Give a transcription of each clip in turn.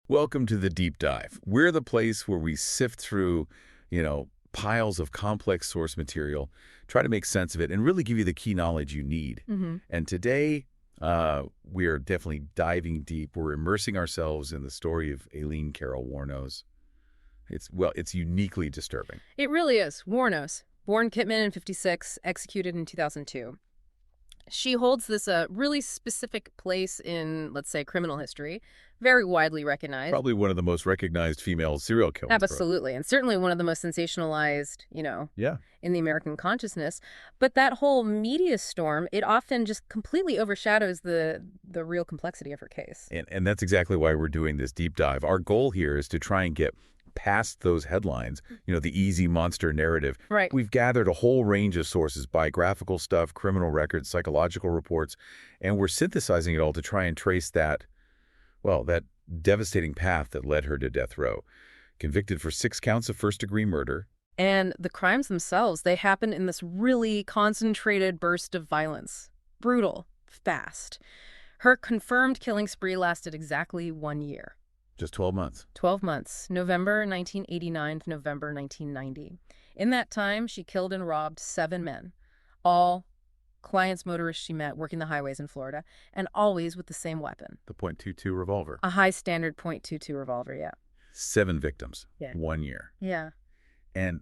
Welcome to the Deep Dive. We're the place where we sift through, piles of complex source material, try to make sense of it, and really give you the key knowledge you need. And today, we are definitely diving deep. We're immersing ourselves in the story of Aileen Wuornos. It's uniquely disturbing. It really is. Wuornos, born Kitman in 1956, executed in 2002. She holds this really specific place in, let's say, criminal history, very widely recognized. Probably one of the most recognized female serial killers. Absolutely, and certainly one of the most sensationalized, Yeah. in the American consciousness. But that whole media storm, it often just completely overshadows the real complexity of her case. And that's exactly why we're doing this deep dive. Our goal here is to try and get past those headlines, the easy monster narrative. Right. We've gathered a whole range of sources, biographical stuff, criminal records, psychological reports, and we're synthesizing it all to try and trace that devastating path that led her to death row. Convicted for 6 counts of first-degree murder. And the crimes themselves, they happen in this really concentrated burst of violence. Brutal, fast. Her confirmed killing spree lasted exactly 1 year. Just 12 months. 12 months, November 1989 to November 1990. In that time, she killed and robbed 7 men, all clients, motorists she met working the highways in Florida, and always with the same weapon. The .22 revolver. A high-standard .22 revolver, yeah. 7 victims. Yeah. 1 year. Yeah. And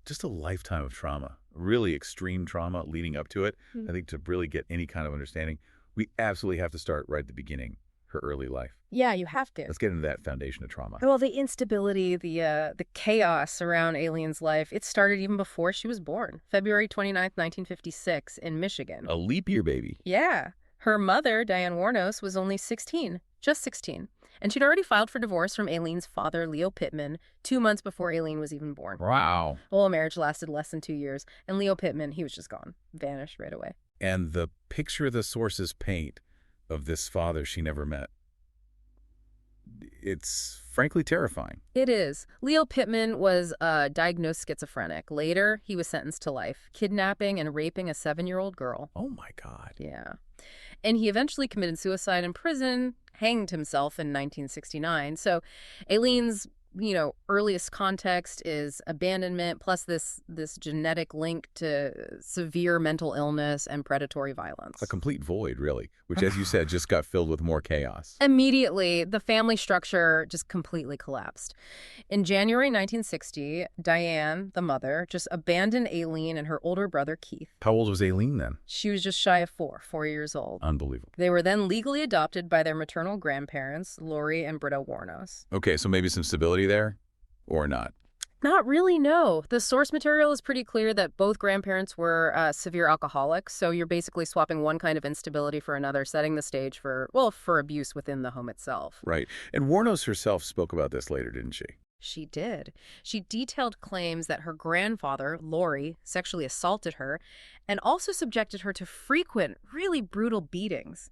just a lifetime of trauma, really extreme trauma leading up to it. I think to really get any kind of understanding, we absolutely have to start right at the beginning, her early life. Yeah, you have to. Let's get into that foundation of trauma. Well, the instability, the chaos around Aileen's life, it started even before she was born. February 29th, 1956 in Michigan. A leap year baby. Yeah. Her mother, Diane Wuornos, was only 16, just 16. And she'd already filed for divorce from Aileen's father, Leo Pittman, 2 months before Aileen was even born. Wow. The whole marriage lasted less than 2 years. And Leo Pittman, he was just gone. Vanished right away. And the picture the sources paint of this father she never met, it's frankly terrifying. It is. Leo Pittman was diagnosed schizophrenic. Later, he was sentenced to life, kidnapping and raping a 7-year-old girl. Oh, my God. Yeah. And he eventually committed suicide in prison, hanged himself in 1969. So Aileen's, earliest context is abandonment, plus this genetic link to severe mental illness and predatory violence. A complete void, really, which, as you said, just got filled with more chaos. Immediately, the family structure just completely collapsed. In January 1960, Diane, the mother, just abandoned Aileen and her older brother, Keith. How old was Aileen then? She was just shy of 4 years old. Unbelievable. They were then legally adopted by their maternal grandparents, Lori and Britta Wuornos. Okay, so maybe some stability there, or not? Not really, no. The source material is pretty clear that both grandparents were severe alcoholics, so you're basically swapping one kind of instability for another, setting the stage for abuse within the home itself. Right. And Wuornos herself spoke about this later, didn't she? She did. She detailed claims that her grandfather, Lori, sexually assaulted her and also subjected her to frequent, really brutal beatings.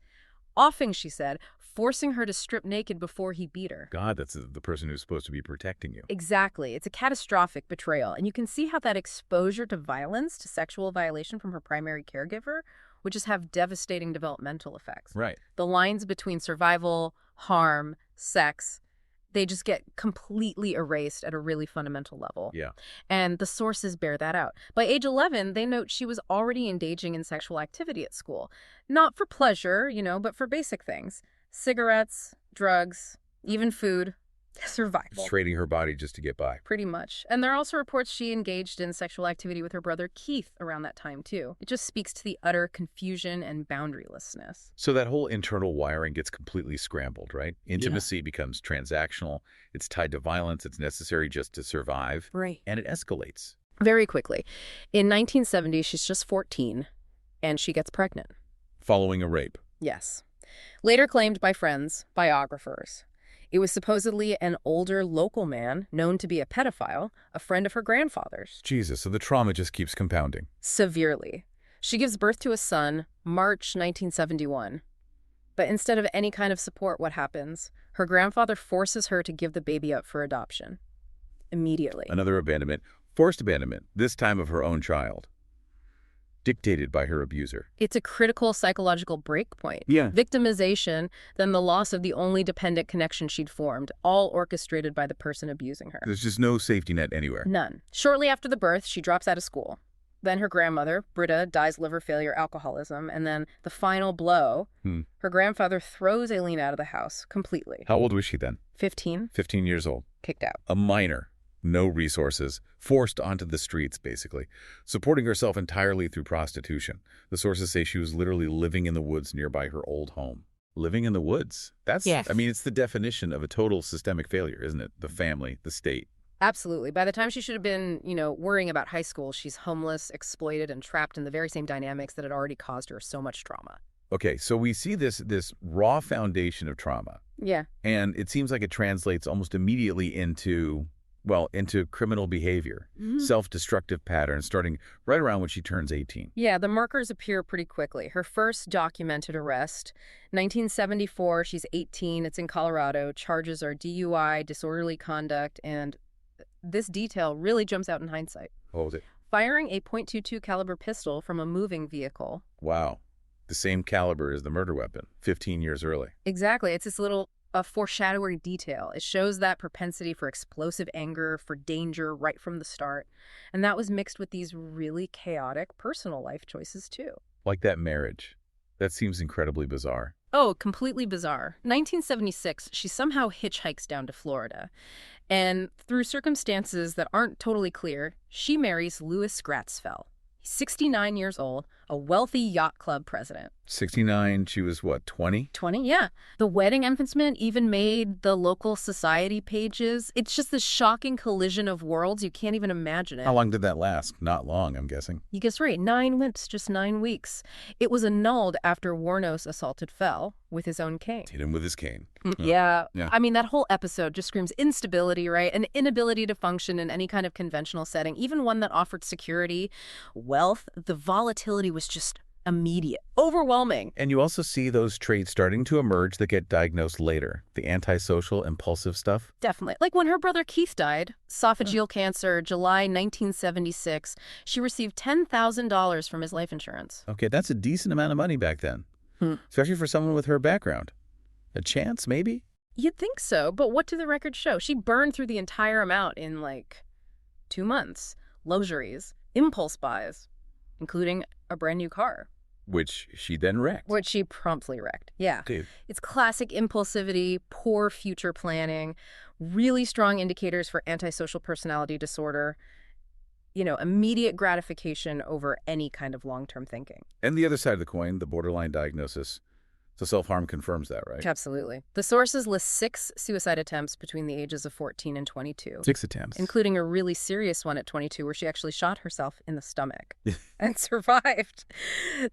Often, she said, forcing her to strip naked before he beat her. God, that's the person who's supposed to be protecting you. Exactly. It's a catastrophic betrayal. And you can see how that exposure to violence, to sexual violation from her primary caregiver, would just have devastating developmental effects. Right. The lines between survival, harm, sex, they just get completely erased at a really fundamental level. Yeah. And the sources bear that out. By age 11, they note she was already engaging in sexual activity at school. Not for pleasure, but for basic things. Cigarettes, drugs, even food, survival. Just trading her body just to get by. Pretty much. And there are also reports she engaged in sexual activity with her brother Keith around that time, too. It just speaks to the utter confusion and boundarylessness. So that whole internal wiring gets completely scrambled, right? Intimacy becomes transactional. It's tied to violence. It's necessary just to survive. Right. And it escalates. Very quickly. In 1970, she's just 14, and she gets pregnant. Following a rape. Yes. Later claimed by friends, biographers. It was supposedly an older local man known to be a pedophile, a friend of her grandfather's. Jesus, so the trauma just keeps compounding. Severely. She gives birth to a son, March 1971. But instead of any kind of support, what happens? Her grandfather forces her to give the baby up for adoption. Immediately. Another abandonment. Forced abandonment, this time of her own child. dictated by her abuser. It's a critical psychological breakpoint. Yeah. Victimization, then the loss of the only dependent connection she'd formed, all orchestrated by the person abusing her. There's just no safety net anywhere. None. Shortly after the birth, she drops out of school. Then her grandmother, Britta, dies liver failure, alcoholism, and then the final blow, her grandfather throws Aileen out of the house completely. How old was she then? 15. 15 years old. Kicked out. A minor. No resources. Forced onto the streets, basically. Supporting herself entirely through prostitution. The sources say she was literally living in the woods nearby her old home. Living in the woods. That's, Yes. I mean, it's the definition of a total systemic failure, isn't it? The family, the state. Absolutely. By the time she should have been, worrying about high school, she's homeless, exploited, and trapped in the very same dynamics that had already caused her so much trauma. Okay, so we see this raw foundation of trauma. Yeah. And it seems like it translates almost immediately into criminal behavior, self-destructive patterns, starting right around when she turns 18. Yeah, the markers appear pretty quickly. Her first documented arrest, 1974, she's 18, it's in Colorado. Charges are DUI, disorderly conduct, and this detail really jumps out in hindsight. What was it? Firing a .22 caliber pistol from a moving vehicle. Wow. The same caliber as the murder weapon, 15 years early. Exactly. It's this little foreshadowing detail. It shows that propensity for explosive anger, for danger right from the start. And that was mixed with these really chaotic personal life choices, too. Like that marriage. That seems incredibly bizarre. Oh, completely bizarre. 1976, she somehow hitchhikes down to Florida. And through circumstances that aren't totally clear, she marries Louis Gratzfell. He's 69 years old, a wealthy yacht club president. 69, she was what, 20? 20, yeah. The wedding announcement even made the local society pages. It's just this shocking collision of worlds. You can't even imagine it. How long did that last? Not long, I'm guessing. You guessed right. 9 months, just 9 weeks. It was annulled after Wuornos assaulted Fell with his own cane. Hit him with his cane. Yeah. Yeah. I mean, that whole episode just screams instability, right? An inability to function in any kind of conventional setting, even one that offered security, wealth. The volatility was just immediate, overwhelming. And you also see those traits starting to emerge that get diagnosed later. The antisocial, impulsive stuff. Definitely. Like when her brother Keith died, esophageal cancer, July 1976, she received $10,000 from his life insurance. Okay, that's a decent amount of money back then. Especially for someone with her background. A chance, maybe? You'd think so, but what do the records show? She burned through the entire amount in, 2 months. Luxuries, impulse buys, including a brand new car. Which she then wrecked. Which she promptly wrecked, yeah. Dude. It's classic impulsivity, poor future planning, really strong indicators for antisocial personality disorder, immediate gratification over any kind of long-term thinking. And the other side of the coin, the borderline diagnosis. So self-harm confirms that, right? Absolutely. The sources list 6 suicide attempts between the ages of 14 and 22. 6 attempts. Including a really serious one at 22 where she actually shot herself in the stomach and survived.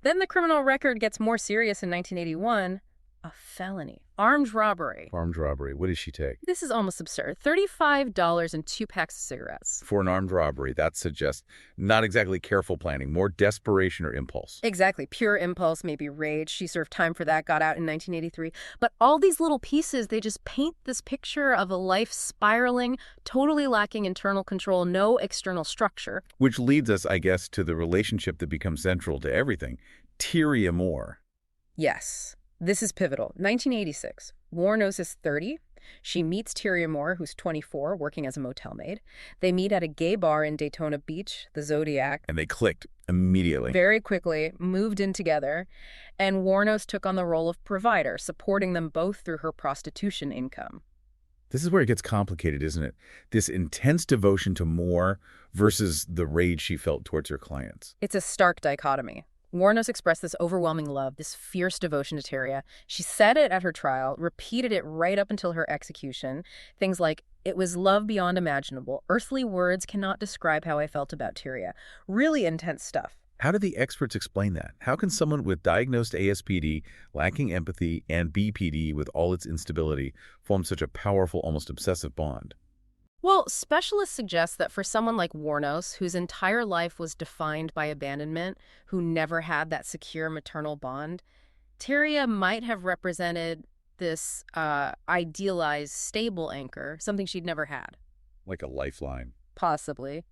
Then the criminal record gets more serious in 1981. A felony. Armed robbery. Armed robbery. What did she take? This is almost absurd. $35 and 2 packs of cigarettes. For an armed robbery, that suggests not exactly careful planning, more desperation or impulse. Exactly. Pure impulse, maybe rage. She served time for that, got out in 1983. But all these little pieces, they just paint this picture of a life spiraling, totally lacking internal control, no external structure. Which leads us, I guess, to the relationship that becomes central to everything. Tyria Moore. Yes. This is pivotal. 1986. Wuornos is 30. She meets Tyria Moore, who's 24, working as a motel maid. They meet at a gay bar in Daytona Beach, the Zodiac. And they clicked immediately. Very quickly, moved in together. And Wuornos took on the role of provider, supporting them both through her prostitution income. This is where it gets complicated, isn't it? This intense devotion to Moore versus the rage she felt towards her clients. It's a stark dichotomy. Wuornos expressed this overwhelming love, this fierce devotion to Tyria. She said it at her trial, repeated it right up until her execution. Things like, "It was love beyond imaginable. Earthly words cannot describe how I felt about Tyria." Really intense stuff. How do the experts explain that? How can someone with diagnosed ASPD, lacking empathy, and BPD with all its instability form such a powerful, almost obsessive bond? Well, specialists suggest that for someone like Wuornos, whose entire life was defined by abandonment, who never had that secure maternal bond, Tyria might have represented this idealized, stable anchor, something she'd never had. Like a lifeline. Possibly.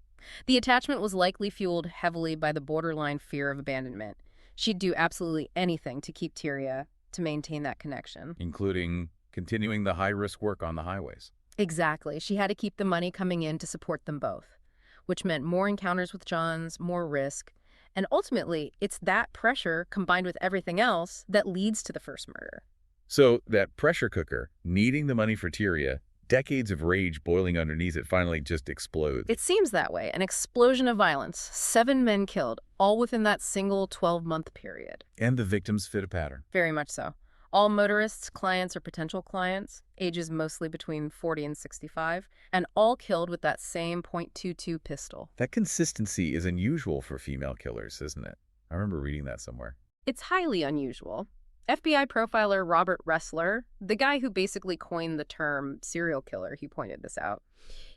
The attachment was likely fueled heavily by the borderline fear of abandonment. She'd do absolutely anything to keep Tyria, to maintain that connection. Including continuing the high-risk work on the highways. Exactly. She had to keep the money coming in to support them both, which meant more encounters with Johns, more risk. And ultimately, it's that pressure combined with everything else that leads to the first murder. So that pressure cooker, needing the money for Tyria, decades of rage boiling underneath it, finally just explodes. It seems that way. An explosion of violence, 7 men killed, all within that single 12-month period. And the victims fit a pattern. Very much so. All motorists, clients, or potential clients, ages mostly between 40 and 65, and all killed with that same .22 pistol. That consistency is unusual for female killers, isn't it? I remember reading that somewhere. It's highly unusual. FBI profiler Robert Ressler, the guy who basically coined the term serial killer, he pointed this out.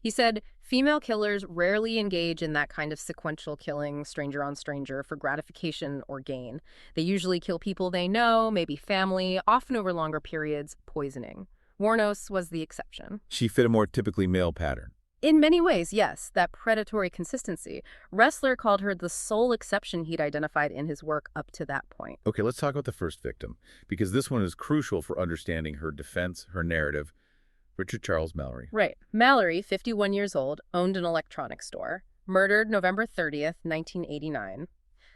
He said, female killers rarely engage in that kind of sequential killing, stranger on stranger, for gratification or gain. They usually kill people they know, maybe family, often over longer periods, poisoning. Wuornos was the exception. She fit a more typically male pattern. In many ways, yes, that predatory consistency. Ressler called her the sole exception he'd identified in his work up to that point. Okay, let's talk about the first victim, because this one is crucial for understanding her defense, her narrative. Richard Charles Mallory. Right. Mallory, 51 years old, owned an electronics store. Murdered November 30th, 1989.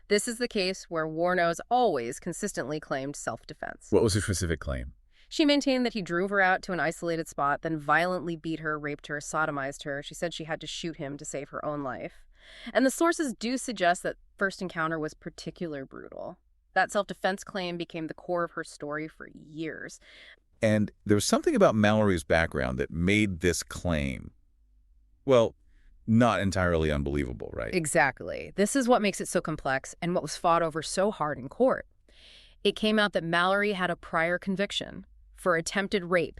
This is the case where Wuornos always consistently claimed self-defense. What was her specific claim? She maintained that he drove her out to an isolated spot, then violently beat her, raped her, sodomized her. She said she had to shoot him to save her own life. And the sources do suggest that first encounter was particularly brutal. That self-defense claim became the core of her story for years. And there was something about Mallory's background that made this claim, well, not entirely unbelievable, right? Exactly. This is what makes it so complex and what was fought over so hard in court. It came out that Mallory had a prior conviction for attempted rape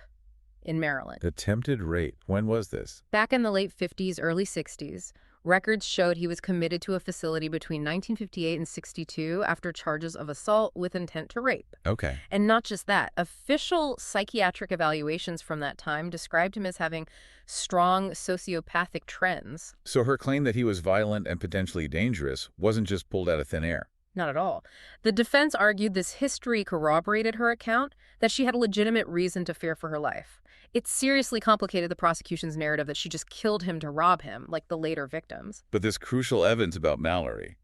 in Maryland. Attempted rape. When was this? Back in the late 50s, early 60s, records showed he was committed to a facility between 1958 and 62 after charges of assault with intent to rape. Okay. And not just that, official psychiatric evaluations from that time described him as having strong sociopathic trends. So her claim that he was violent and potentially dangerous wasn't just pulled out of thin air. Not at all. The defense argued this history corroborated her account, that she had a legitimate reason to fear for her life. It seriously complicated the prosecution's narrative that she just killed him to rob him, like the later victims. But this crucial evidence about Mallory,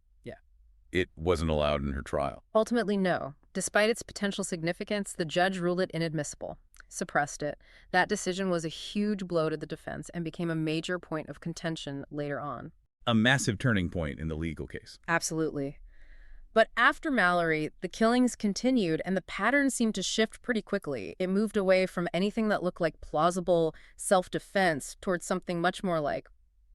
it wasn't allowed in her trial. Ultimately, no. Despite its potential significance, the judge ruled it inadmissible, suppressed it. That decision was a huge blow to the defense and became a major point of contention later on. A massive turning point in the legal case. Absolutely. But after Mallory, the killings continued and the pattern seemed to shift pretty quickly. It moved away from anything that looked like plausible self-defense towards something much more like,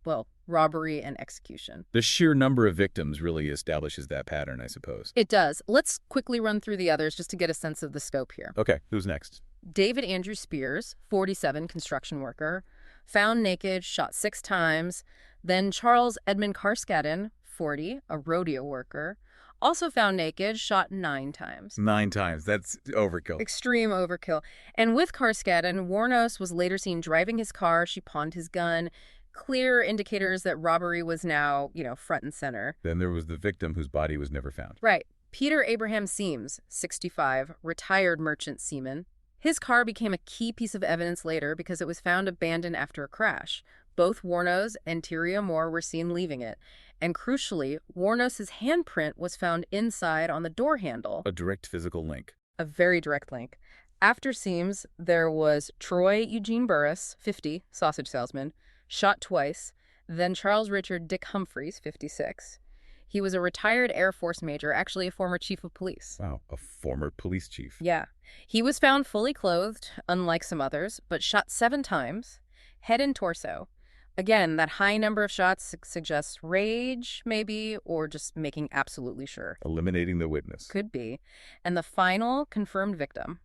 well, robbery and execution. The sheer number of victims really establishes that pattern, I suppose. It does. Let's quickly run through the others just to get a sense of the scope here. Okay, who's next? David Andrew Spears, 47, construction worker, found naked, shot 6 times. Then Charles Edmund Carskadden, 40, a rodeo worker, also found naked, shot 9 times. 9 times. That's overkill. Extreme overkill. And with Carskadden, Wuornos was later seen driving his car. She pawned his gun. Clear indicators that robbery was now, front and center. Then there was the victim whose body was never found. Right. Peter Abraham Seams, 65, retired merchant seaman. His car became a key piece of evidence later because it was found abandoned after a crash. Both Wuornos and Tyria Moore were seen leaving it. And crucially, Wuornos' handprint was found inside on the door handle. A direct physical link. A very direct link. After Seams, there was Troy Eugene Burris, 50, sausage salesman, shot twice. Then Charles Richard Dick Humphreys, 56. He was a retired Air Force major, actually a former chief of police. Wow, a former police chief. Yeah. He was found fully clothed, unlike some others, but shot 7 times, head and torso. Again, that high number of shots suggests rage, maybe, or just making absolutely sure. Eliminating the witness. Could be. And the final confirmed victim,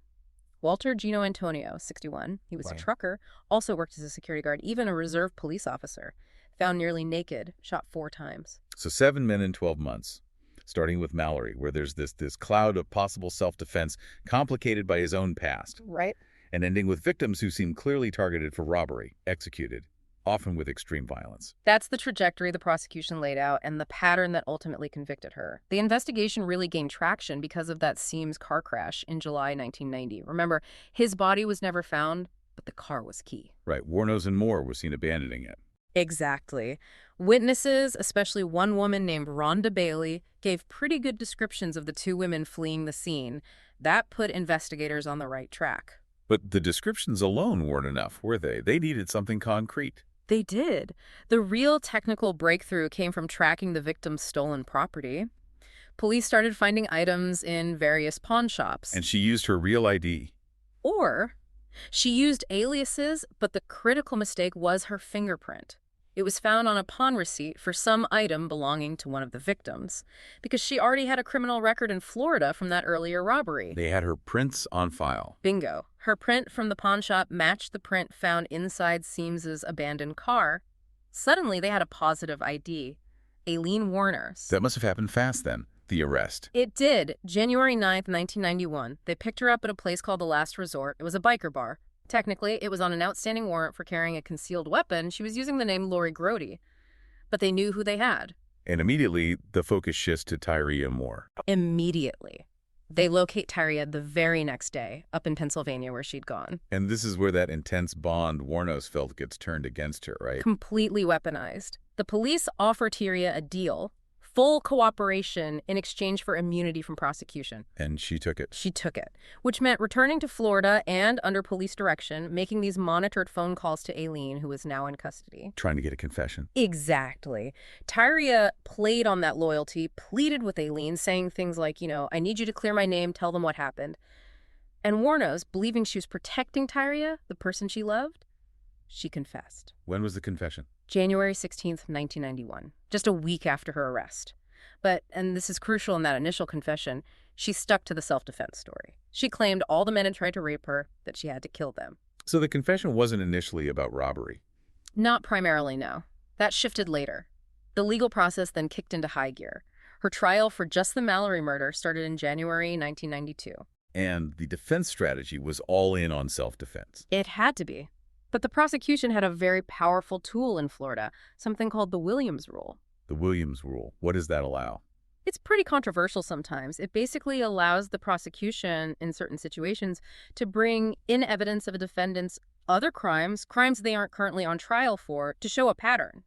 Walter Gino Antonio, 61. He was a trucker, also worked as a security guard, even a reserve police officer. Found nearly naked, shot 4 times. So 7 men in 12 months, starting with Mallory, where there's this cloud of possible self-defense complicated by his own past. Right. And ending with victims who seem clearly targeted for robbery, executed often with extreme violence. That's the trajectory the prosecution laid out and the pattern that ultimately convicted her. The investigation really gained traction because of that Seams car crash in July 1990. Remember, his body was never found, but the car was key. Right, Wuornos and Moore were seen abandoning it. Exactly. Witnesses, especially one woman named Rhonda Bailey, gave pretty good descriptions of the two women fleeing the scene. That put investigators on the right track. But the descriptions alone weren't enough, were they? They needed something concrete. They did. The real technical breakthrough came from tracking the victim's stolen property. Police started finding items in various pawn shops. And she used her real ID. Or she used aliases, but the critical mistake was her fingerprint. It was found on a pawn receipt for some item belonging to one of the victims, because she already had a criminal record in Florida from that earlier robbery. They had her prints on file. Bingo. Her print from the pawn shop matched the print found inside Seams's abandoned car. Suddenly, they had a positive ID. Aileen Wuornos. That must have happened fast then, the arrest. It did. January 9th, 1991. They picked her up at a place called The Last Resort. It was a biker bar. Technically, it was on an outstanding warrant for carrying a concealed weapon. She was using the name Lori Grody. But they knew who they had. And immediately, the focus shifts to Tyria Moore. Immediately. They locate Tyria the very next day, up in Pennsylvania where she'd gone. And this is where that intense bond Wuornos felt gets turned against her, right? Completely weaponized. The police offer Tyria a deal, full cooperation in exchange for immunity from prosecution. And she took it. She took it, which meant returning to Florida and under police direction, making these monitored phone calls to Aileen, who is now in custody. Trying to get a confession. Exactly. Tyria played on that loyalty, pleaded with Aileen, saying things like, I need you to clear my name, tell them what happened. And Wuornos, believing she was protecting Tyria, the person she loved, she confessed. When was the confession? January 16th, 1991, just a week after her arrest. But, and this is crucial in that initial confession, she stuck to the self-defense story. She claimed all the men had tried to rape her, that she had to kill them. So the confession wasn't initially about robbery? Not primarily, no. That shifted later. The legal process then kicked into high gear. Her trial for just the Mallory murder started in January 1992. And the defense strategy was all in on self-defense. It had to be. But the prosecution had a very powerful tool in Florida, something called the Williams Rule. The Williams Rule. What does that allow? It's pretty controversial sometimes. It basically allows the prosecution, in certain situations, to bring in evidence of a defendant's other crimes they aren't currently on trial for, to show a pattern,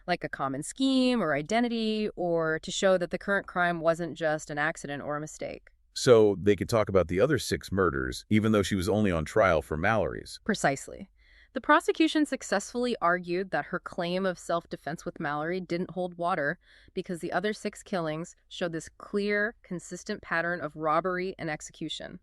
like a common scheme or identity, or to show that the current crime wasn't just an accident or a mistake. So they could talk about the other 6 murders, even though she was only on trial for Mallory's. Precisely. The prosecution successfully argued that her claim of self-defense with Mallory didn't hold water because the other 6 killings showed this clear, consistent pattern of robbery and execution.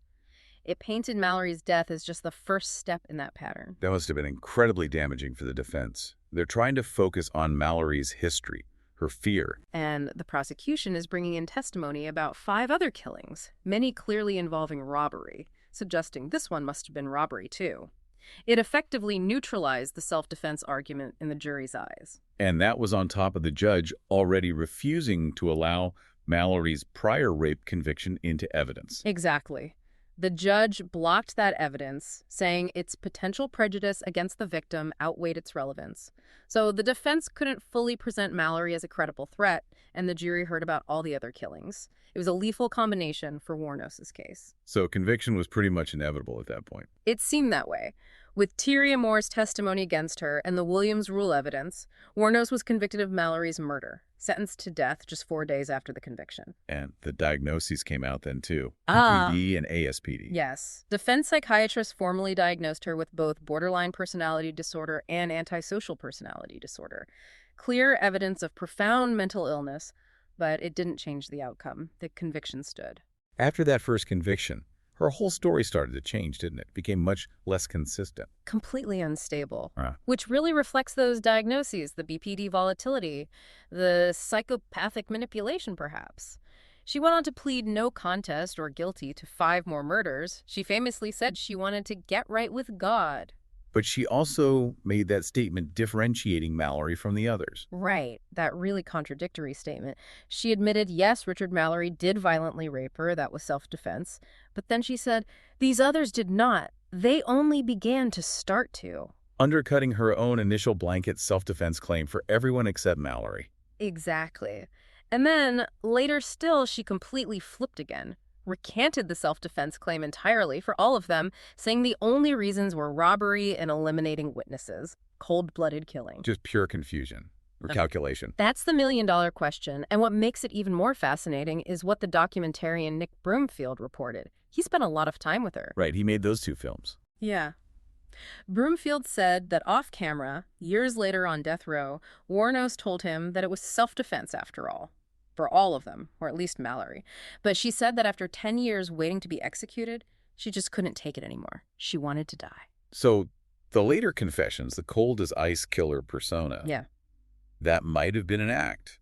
It painted Mallory's death as just the first step in that pattern. That must have been incredibly damaging for the defense. They're trying to focus on Mallory's history, her fear. And the prosecution is bringing in testimony about 5 other killings, many clearly involving robbery, suggesting this one must have been robbery too. It effectively neutralized the self-defense argument in the jury's eyes. And that was on top of the judge already refusing to allow Mallory's prior rape conviction into evidence. Exactly. The judge blocked that evidence, saying its potential prejudice against the victim outweighed its relevance. So the defense couldn't fully present Mallory as a credible threat, and the jury heard about all the other killings. It was a lethal combination for Wuornos' case. So conviction was pretty much inevitable at that point. It seemed that way. With Tyria Moore's testimony against her and the Williams Rule evidence, Wuornos was convicted of Mallory's murder, sentenced to death just 4 days after the conviction. And the diagnoses came out then too. Ah. PPD and ASPD. Yes. Defense psychiatrists formally diagnosed her with both borderline personality disorder and antisocial personality disorder. Clear evidence of profound mental illness, but it didn't change the outcome. The conviction stood. After that first conviction, her whole story started to change, didn't it? Became much less consistent. Completely unstable, which really reflects those diagnoses, the BPD volatility, the psychopathic manipulation, perhaps. She went on to plead no contest or guilty to 5 more murders. She famously said she wanted to get right with God. But she also made that statement differentiating Mallory from the others. Right, that really contradictory statement. She admitted, yes, Richard Mallory did violently rape her, that was self-defense. But then she said, these others did not. They only began to start to. undercutting her own initial blanket self-defense claim for everyone except Mallory. Exactly. And then, later still, she completely flipped again, recanted the self-defense claim entirely for all of them, saying the only reasons were robbery and eliminating witnesses. Cold-blooded killing. Just pure confusion or calculation. That's the million-dollar question, and what makes it even more fascinating is what the documentarian Nick Broomfield reported. He spent a lot of time with her. Right, he made those 2 films. Yeah. Broomfield said that off-camera, years later on death row, Wuornos told him that it was self-defense after all. For all of them, or at least Mallory. But she said that after 10 years waiting to be executed, she just couldn't take it anymore. She wanted to die. So the later confessions, the cold-as-ice killer persona, Yeah. that might have been an act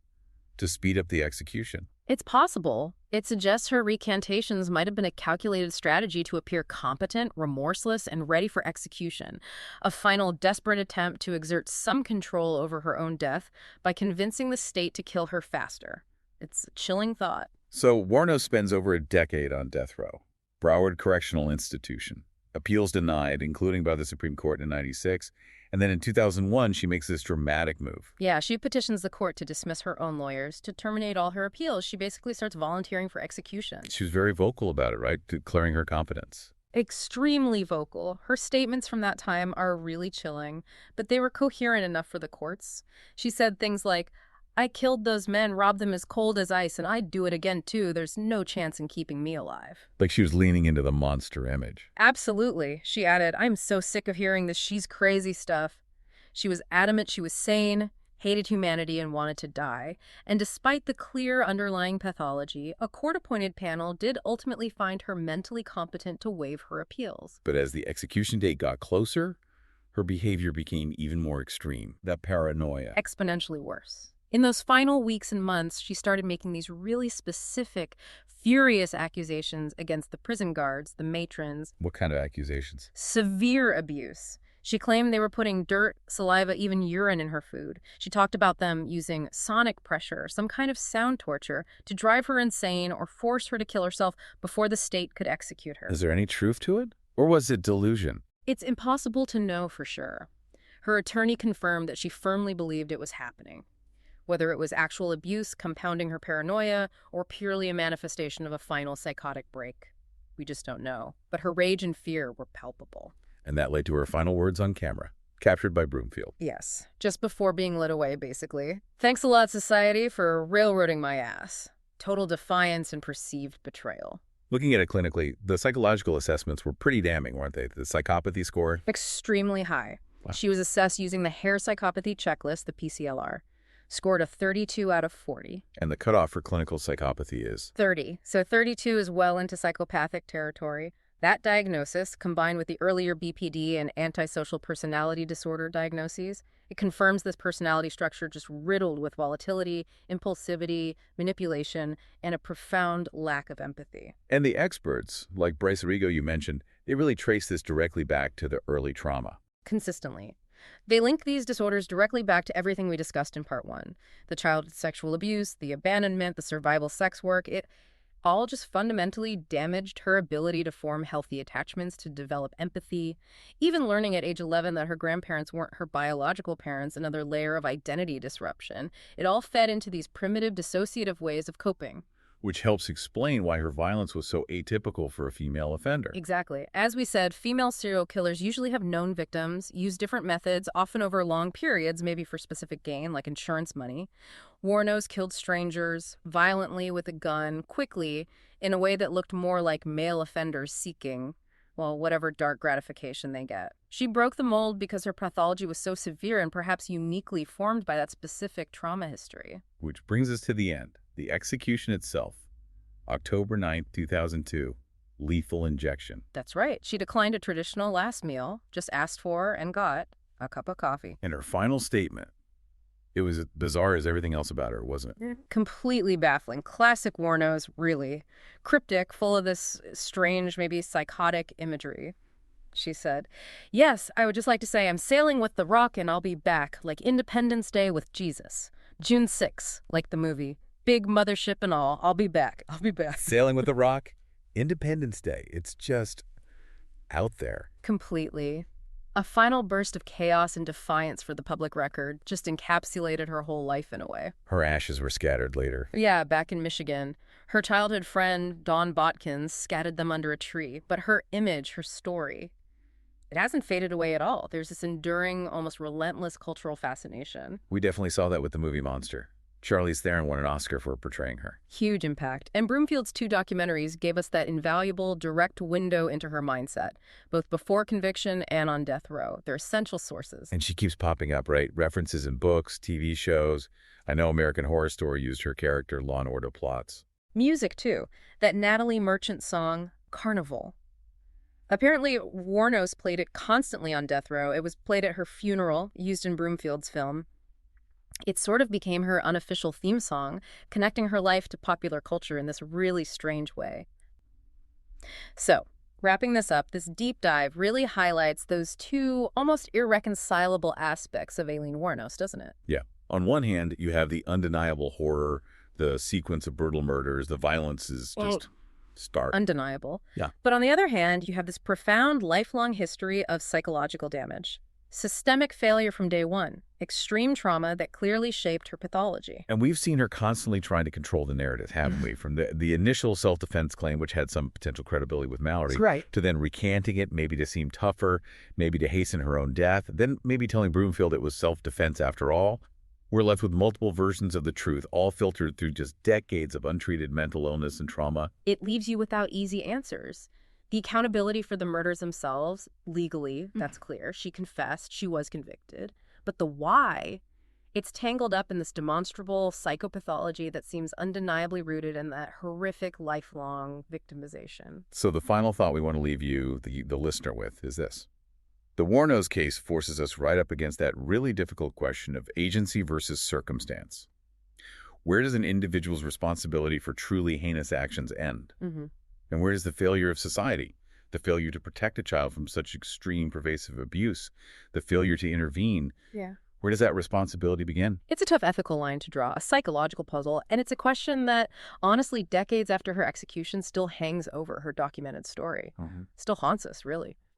to speed up the execution. It's possible. It suggests her recantations might have been a calculated strategy to appear competent, remorseless, and ready for execution. A final desperate attempt to exert some control over her own death by convincing the state to kill her faster. It's a chilling thought. So Wuornos spends over a decade on death row. Broward Correctional Institution. Appeals denied, including by the Supreme Court in '96. And then in 2001, she makes this dramatic move. Yeah, she petitions the court to dismiss her own lawyers, to terminate all her appeals. She basically starts volunteering for execution. She was very vocal about it, right? Declaring her competence. Extremely vocal. Her statements from that time are really chilling, but they were coherent enough for the courts. She said things like, "I killed those men, robbed them as cold as ice, and I'd do it again too. There's no chance in keeping me alive." Like she was leaning into the monster image. Absolutely. She added, "I'm so sick of hearing this she's crazy stuff." She was adamant she was sane, hated humanity, and wanted to die. And despite the clear underlying pathology, a court-appointed panel did ultimately find her mentally competent to waive her appeals. But as the execution date got closer, her behavior became even more extreme. That paranoia. Exponentially worse. In those final weeks and months, she started making these really specific, furious accusations against the prison guards, the matrons. What kind of accusations? Severe abuse. She claimed they were putting dirt, saliva, even urine in her food. She talked about them using sonic pressure, some kind of sound torture, to drive her insane or force her to kill herself before the state could execute her. Is there any truth to it? Or was it delusion? It's impossible to know for sure. Her attorney confirmed that she firmly believed it was happening. Whether it was actual abuse compounding her paranoia or purely a manifestation of a final psychotic break, we just don't know. But her rage and fear were palpable. And that led to her final words on camera, captured by Broomfield. Yes, just before being lit away, basically. "Thanks a lot, society, for railroading my ass. Total defiance and perceived betrayal." Looking at it clinically, the psychological assessments were pretty damning, weren't they? The psychopathy score? Extremely high. Wow. She was assessed using the Hare Psychopathy Checklist, the PCLR. Scored a 32 out of 40. And the cutoff for clinical psychopathy is? 30. So 32 is well into psychopathic territory. That diagnosis, combined with the earlier BPD and antisocial personality disorder diagnoses, it confirms this personality structure just riddled with volatility, impulsivity, manipulation, and a profound lack of empathy. And the experts, like Bryce Arrigo you mentioned, they really trace this directly back to the early trauma. Consistently. They link these disorders directly back to everything we discussed in part 1. The childhood sexual abuse, the abandonment, the survival sex work, it all just fundamentally damaged her ability to form healthy attachments, to develop empathy. Even learning at age 11 that her grandparents weren't her biological parents, another layer of identity disruption. It all fed into these primitive dissociative ways of coping. Which helps explain why her violence was so atypical for a female offender. Exactly. As we said, female serial killers usually have known victims, use different methods, often over long periods, maybe for specific gain, like insurance money. Wuornos killed strangers, violently with a gun, quickly, in a way that looked more like male offenders seeking, well, whatever dark gratification they get. She broke the mold because her pathology was so severe and perhaps uniquely formed by that specific trauma history. Which brings us to the end. The execution itself, October 9th, 2002, lethal injection. That's right. She declined a traditional last meal, just asked for and got a cup of coffee. And her final statement, it was as bizarre as everything else about her, wasn't it? Completely baffling. Classic Wuornos, really. Cryptic, full of this strange, maybe psychotic imagery. She said, "Yes, I would just like to say I'm sailing with the rock and I'll be back, like Independence Day with Jesus. June 6th, like the movie. Big mothership and all. I'll be back. I'll be back." Sailing with the Rock, Independence Day. It's just out there. Completely. A final burst of chaos and defiance for the public record, just encapsulated her whole life in a way. Her ashes were scattered later. Yeah, back in Michigan. Her childhood friend, Dawn Botkins, scattered them under a tree. But her image, her story, it hasn't faded away at all. There's this enduring, almost relentless cultural fascination. We definitely saw that with the movie Monster. Charlize Theron won an Oscar for portraying her. Huge impact. And Broomfield's 2 documentaries gave us that invaluable, direct window into her mindset, both before conviction and on death row. They're essential sources. And she keeps popping up, right? References in books, TV shows. I know American Horror Story used her character Law & Order plots. Music, too. That Natalie Merchant song, Carnival. Apparently, Wuornos played it constantly on death row. It was played at her funeral, used in Broomfield's film. It sort of became her unofficial theme song, connecting her life to popular culture in this really strange way. So, wrapping this up, this deep dive really highlights those 2 almost irreconcilable aspects of Aileen Wuornos, doesn't it? Yeah. On one hand, you have the undeniable horror, the sequence of brutal murders, the violence is just stark. Undeniable. Yeah. But on the other hand, you have this profound, lifelong history of psychological damage. Systemic failure from day one. Extreme trauma that clearly shaped her pathology. And we've seen her constantly trying to control the narrative, haven't we? From the initial self-defense claim, which had some potential credibility with Mallory, Right. to then recanting it, maybe to seem tougher, maybe to hasten her own death, then maybe telling Broomfield it was self-defense after all. We're left with multiple versions of the truth, all filtered through just decades of untreated mental illness and trauma. It leaves you without easy answers. The accountability for the murders themselves, legally, that's clear. She confessed, she was convicted. But the why, it's tangled up in this demonstrable psychopathology that seems undeniably rooted in that horrific, lifelong victimization. So the final thought we want to leave you, the listener, with is this. The Wuornos case forces us right up against that really difficult question of agency versus circumstance. Where does an individual's responsibility for truly heinous actions end? And where is the failure of society? The failure to protect a child from such extreme, pervasive abuse? The failure to intervene? Yeah. Where does that responsibility begin? It's a tough ethical line to draw, a psychological puzzle, and it's a question that, honestly, decades after her execution still hangs over her documented story. Still haunts us, really.